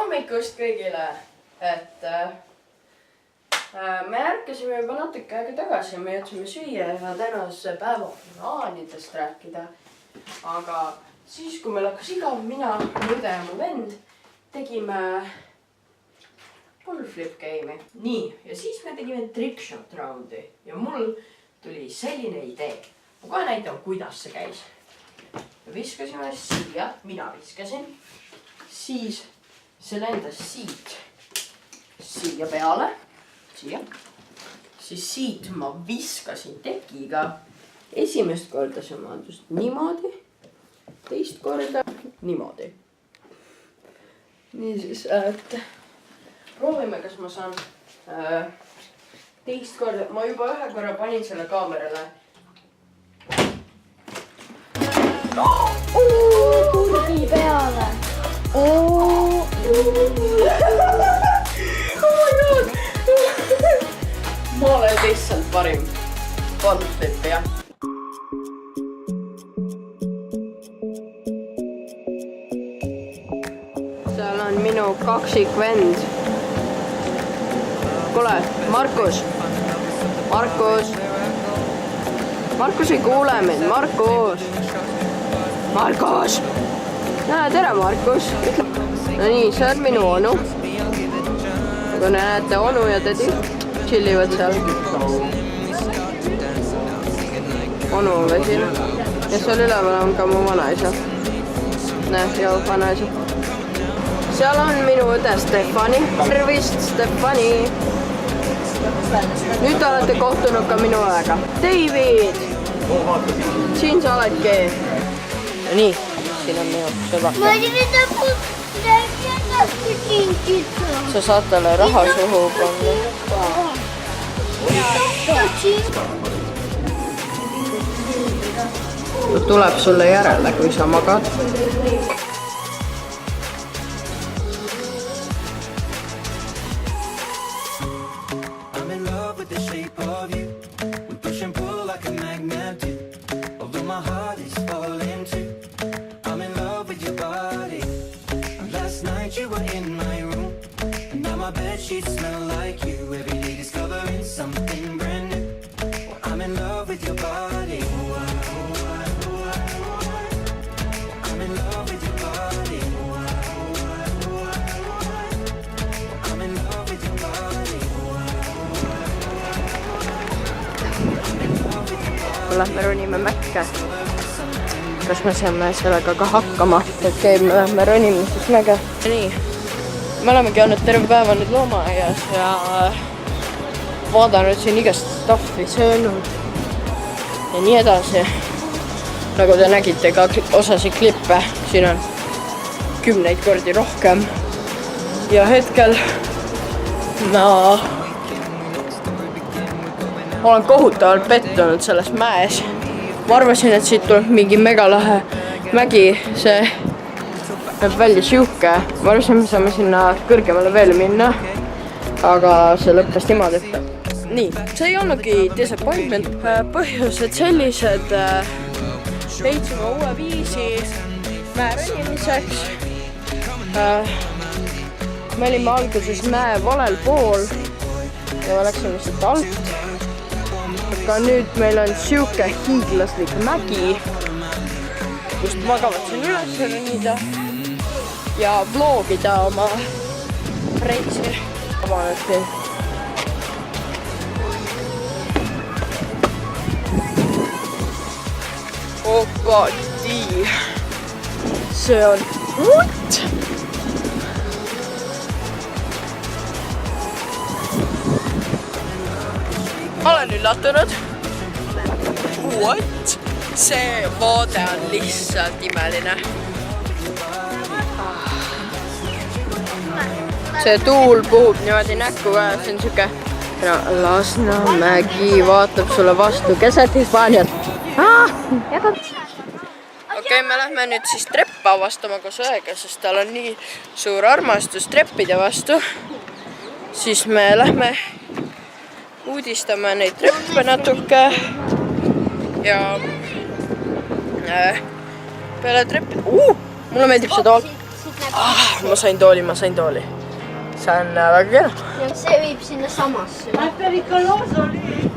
hommikust kõigile, et me ärkasime juba natuke aega tagasi, me jõudsime süüa ja tänase päeva plaanidest rääkida. Aga siis, kui meil hakkas igav, mina, Müde ja mu vend tegime bullflip game'i. Nii, ja siis me tegime trickshot raundi ja mul tuli selline idee. Ma kohe näitan, kuidas see käis. Me viskasime siia, mina viskasin, siis see lendas siit siia peale, siia. Siis siit ma viskasin tekiga. Esimest korda see maandus niimoodi, teist korda niimoodi. Niisiis, et proovime, kas ma saan teist korda. Ma juba ühe korra panin selle kaamerale. Kurgi peale. Oh my god. Ma olen lihtsalt parim bullflipija. Seal on minu kaksik vend. Kuule, Markus. Markus. Markus ei kuule mind. Markus. Markus. Tere, Markus. No nii, see on minu onu. Nagu näete, onu ja tädi chillivad seal. Onu on vesina. Ja seal üleval on ka mu vanaisa. Näe, joo, vanaisa. Seal on minu õde Stefani. Tervist, Stefani. Nüüd olete kohtunud ka minu õega. David! Siin sa oledki. No nii, siin on minu sõbake. Ma olin mida kinkida. Sa saad talle raha suhu panna. Ta tuleb sulle järele, kui sa magad. You were in my room, and now my bed sheets smell like you. Every day discovering something brand new. I'm in love with your body. I'm in love with your body. I'm in love with your body. Lähme ronime mäkke. Kas me saame sellega ka hakkama? Okei, me lähme ronime siis mäge. Nii, me olemegi olnud terve päeva nüüd loomaaias ja vaadanud siin igast staffi, söönud ja nii edasi. Nagu te nägite ka osasid klippe, siin on 10 kordi rohkem. Ja hetkel ma olen kohutavalt pettunud selles mäes. Ma arvasin, et siit tuleb mingi megalahe mägi, see näeb välja siuke. Ma arvasin, me saame sinna kõrgemale veel minna, aga see lõppes niimoodi. Nii, see ei olnudki disappointment. Põhjused sellised, leidsime uue viisi mäe ronimiseks. Me olime alguses mäe valel pool ja läksime siit alt. Aga nüüd meil on siuke hiiglaslik mägi, kust magavad siin üles ronida ja vlogida oma reisi. Vabanesti. Opati. See on... What? Olen üllatunud. What? See vaade on lihtsalt imeline. See tuul puhub niimoodi näkku ka, see on siuke Lasnamägi vaatab sulle vastu keset Hispaaniat. Okei, me lähme nüüd siis treppa avastama koos õega, sest tal on nii suur armastus treppide vastu. Siis me lähme uudistame neid treppe natuke ja peale treppi... Mulle meeldib see tool. ma sain tooli. See on väga kena. Ja see viib sinna samasse. Ma è pericoloso lì.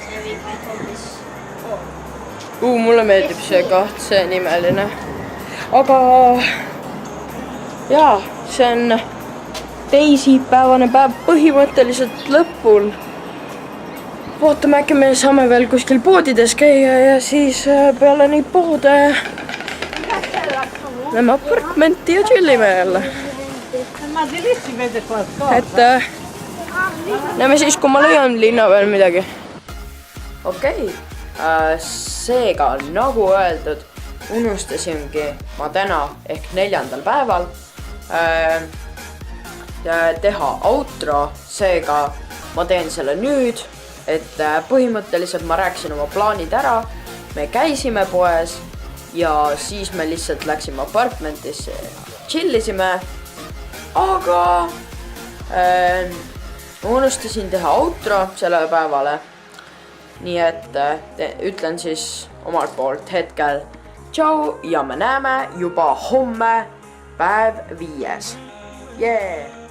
See viib meid hoopis. Mulle meeldib see kahtse nimeline. Aga jaa, see on teisipäevane päev põhimõtteliselt lõpul. Vaatame, äkki me saame veel kuskil poodides käia ja siis peale neid poode lähme apartmenti ja chillime jälle. Ma di lì si vede qualcosa. Et näeme siis, kui ma leian linna veel midagi. Okei, seega nagu öeldud, unustasimgi ma täna ehk 4. päeval teha outro, seega ma teen selle nüüd, et põhimõtteliselt ma rääkisin oma plaanid ära, me käisime poes ja siis me lihtsalt läksime apartmentisse ja chillisime, aga unustasin teha outro sellele päevale, nii et ütlen siis omalt poolt hetkel tšau ja me näeme juba homme päev 5. Yeah!